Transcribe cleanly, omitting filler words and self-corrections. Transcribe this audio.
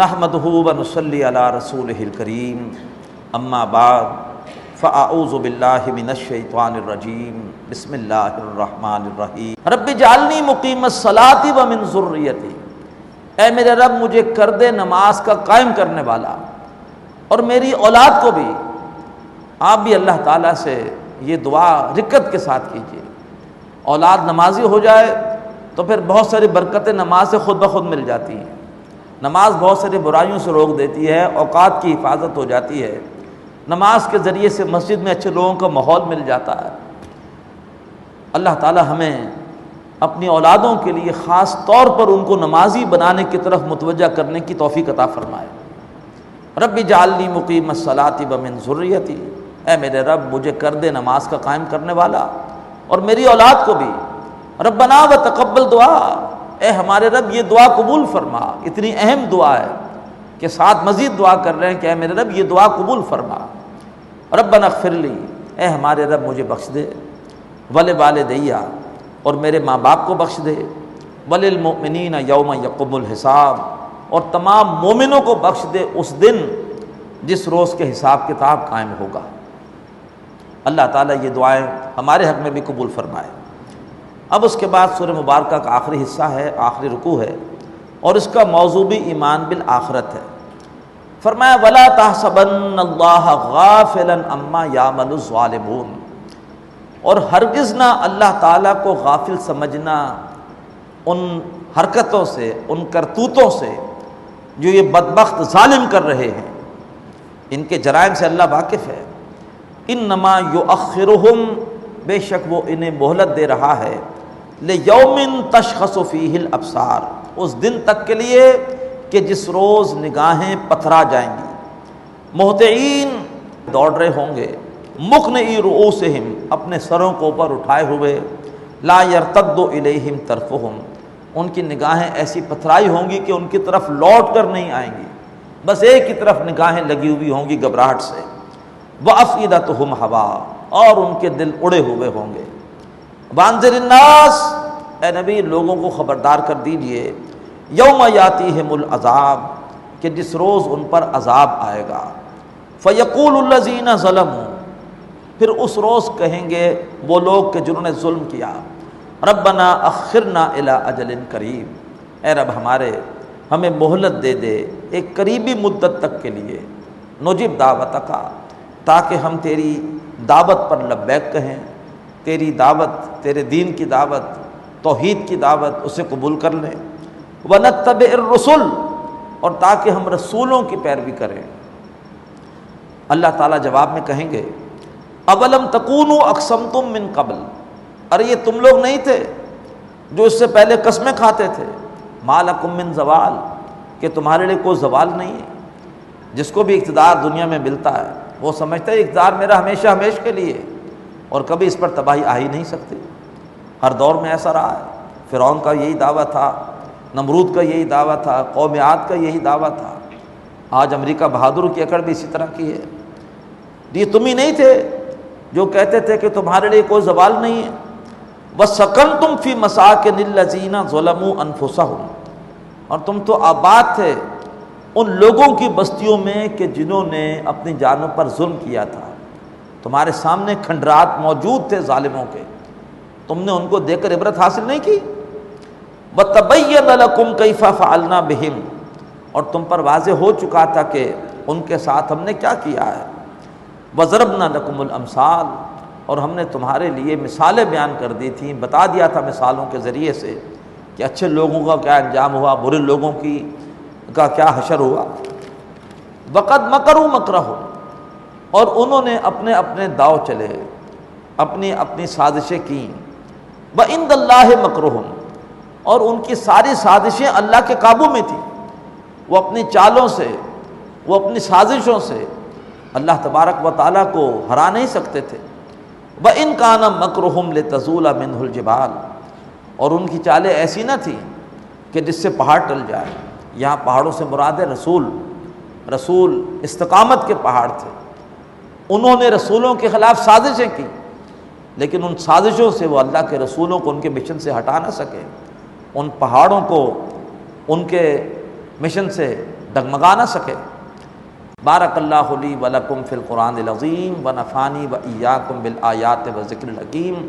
نحمدہ ونصلی علی رسولہ الکریم اما بعد فاعوذ باللہ من الشیطان الرجیم بسم اللہ الرحمن الرحیم رب اجعلنی مقیم الصلاۃ ومن ذریتی، اے میرے رب مجھے کر دے نماز کا قائم کرنے والا اور میری اولاد کو بھی۔ آپ بھی اللہ تعالیٰ سے یہ دعا رکت کے ساتھ کیجیے، اولاد نمازی ہو جائے تو پھر بہت ساری برکتیں نماز سے خود بخود مل جاتی ہیں۔ نماز بہت ساری برائیوں سے روک دیتی ہے، اوقات کی حفاظت ہو جاتی ہے، نماز کے ذریعے سے مسجد میں اچھے لوگوں کا ماحول مل جاتا ہے۔ اللہ تعالی ہمیں اپنی اولادوں کے لیے خاص طور پر ان کو نمازی بنانے کی طرف متوجہ کرنے کی توفیق عطا فرمائے۔ رب اجعلنی مقیم الصلاۃ ومن ذریتی، اے میرے رب مجھے کر دے نماز کا قائم کرنے والا اور میری اولاد کو بھی۔ ربنا وتقبل دعا، اے ہمارے رب یہ دعا قبول فرما۔ اتنی اہم دعا ہے کہ ساتھ مزید دعا کر رہے ہیں کہ اے میرے رب یہ دعا قبول فرما۔ ربنا اغفر لی، اے ہمارے رب مجھے بخش دے، ولوالدیّ، اور میرے ماں باپ کو بخش دے، وللمؤمنین یوم یقوم الحساب، اور تمام مومنوں کو بخش دے اس دن جس روز کے حساب کتاب قائم ہوگا۔ اللہ تعالیٰ یہ دعائیں ہمارے حق میں بھی قبول فرمائے۔ اب اس کے بعد سورہ مبارکہ کا آخری حصہ ہے، آخری رکوع ہے، اور اس کا موضوع بھی ایمان بالآخرت ہے۔ فرمایا وَلَا تَحْسَبَنَّ اللَّهَ غَافِلًا عَمَّا يَعْمَلُ الظَّالِمُونَ، اور ہرگز نہ اللہ تعالیٰ کو غافل سمجھنا ان حرکتوں سے، ان کرتوتوں سے جو یہ بدبخت ظالم کر رہے ہیں، ان کے جرائم سے اللہ واقف ہے۔ انما یؤخرہم، بے شک وہ انہیں مہلت دے رہا ہے، لیوم تشخص فیہ الابصار، اس دن تک کے لیے کہ جس روز نگاہیں پتھرا جائیں گی۔ مہطعین، دوڑ رہے ہوں گے، مقنعی رؤوسہم، اپنے سروں کو اوپر اٹھائے ہوئے، لا یرتد الیہم طرفہم، ان کی نگاہیں ایسی پتھرائی ہوں گی کہ ان کی طرف لوٹ کر نہیں آئیں گی، بس ایک ہی طرف نگاہیں لگی ہوئی ہوں گی گھبراہٹ سے۔ وَأَفْئِدَتُهُمْ هَوَاءٌ، اور ان کے دل اڑے ہوئے ہوں گے۔ وَأَنذِرِ النَّاسَ، اے نبی لوگوں کو خبردار کر دیجئے، یوم یاتیہم العذاب، کہ جس روز ان پر عذاب آئے گا۔ فَيَقُولُ الَّذِينَ ظَلَمُوا، پھر اس روز کہیں گے وہ لوگ کہ جنہوں نے ظلم کیا، ربنا اخرنا الی اجل قریب، اے رب ہمارے ہمیں مہلت دے دے ایک قریبی مدت تک کے لیے، نجب دعوتک، تاکہ ہم تیری دعوت پر لبیک کہیں، تیری دعوت، تیرے دین کی دعوت، توحید کی دعوت اسے قبول کر لیں، ونتبع الرسل، اور تاکہ ہم رسولوں کی پیروی کریں۔ اللہ تعالیٰ جواب میں کہیں گے اولم تکونوا اقسمتم من قبل، ارے یہ تم لوگ نہیں تھے جو اس سے پہلے قسمیں کھاتے تھے، ما لکم من زوال، کہ تمہارے لیے کوئی زوال نہیں ہے۔ جس کو بھی اقتدار دنیا میں ملتا ہے وہ سمجھتا ہے اقتدار میرا ہمیشہ ہمیش کے لیے، اور کبھی اس پر تباہی آ ہی نہیں سکتی۔ ہر دور میں ایسا رہا ہے، فرعون کا یہی دعویٰ تھا، نمرود کا یہی دعویٰ تھا، قوم عاد کا یہی دعویٰ تھا، آج امریکہ بہادر کی اکڑ بھی اسی طرح کی ہے۔ یہ تم ہی نہیں تھے جو کہتے تھے کہ تمہارے لیے کوئی زوال نہیں ہے۔ وَسَكَنْتُمْ فِي مَسَاكِنِ الَّذِينَ ظَلَمُوا أَنفُسَهُمْ، اور تم تو آباد تھے ان لوگوں کی بستیوں میں کہ جنہوں نے اپنی جانوں پر ظلم کیا تھا۔ تمہارے سامنے کھنڈرات موجود تھے ظالموں کے، تم نے ان کو دیکھ کر عبرت حاصل نہیں کی۔ وَتَبَيَّنَ لَكُمْ كَيْفَ فَعَلْنَا بِهِمْ، اور تم پر واضح ہو چکا تھا کہ ان کے ساتھ ہم نے کیا کیا ہے۔ وَضَرَبْنَا لَكُمُ الْأَمْثَالَ، اور ہم نے تمہارے لیے مثالیں بیان کر دی تھیں، بتا دیا تھا مثالوں کے ذریعے سے کہ اچھے لوگوں کا کیا انجام ہوا، برے لوگوں کا کیا حشر ہوا۔ وَقَدْ مَكَرُوا مَكْرَهُمْ، اور انہوں نے اپنے اپنے داؤ چلے، اپنی اپنی سازشیں کیں۔ وَعِندَ اللَّهِ مَكْرُهُمْ، اور ان کی ساری سازشیں اللہ کے قابو میں تھیں، وہ اپنی چالوں سے، وہ اپنی سازشوں سے اللہ تبارک و تعالیٰ کو ہرا نہیں سکتے تھے۔ وَإِنْ كَانَ مَكْرُهُمْ لِتَزُولَ مِنْهُ الْجِبَالُ، اور ان کی چالیں ایسی نہ تھیں کہ جس سے پہاڑ ٹل جائے۔ یہاں پہاڑوں سے مراد ہے رسول استقامت کے پہاڑ تھے، انہوں نے رسولوں کے خلاف سازشیں کی، لیکن ان سازشوں سے وہ اللہ کے رسولوں کو ان کے مشن سے ہٹا نہ سکے، ان پہاڑوں کو ان کے مشن سے ڈگمگا نہ سکے۔ بارک اللہ لی ولکم فی القرآن العظیم ونفعنی وإیاکم بالآیات والذکر الحکیم۔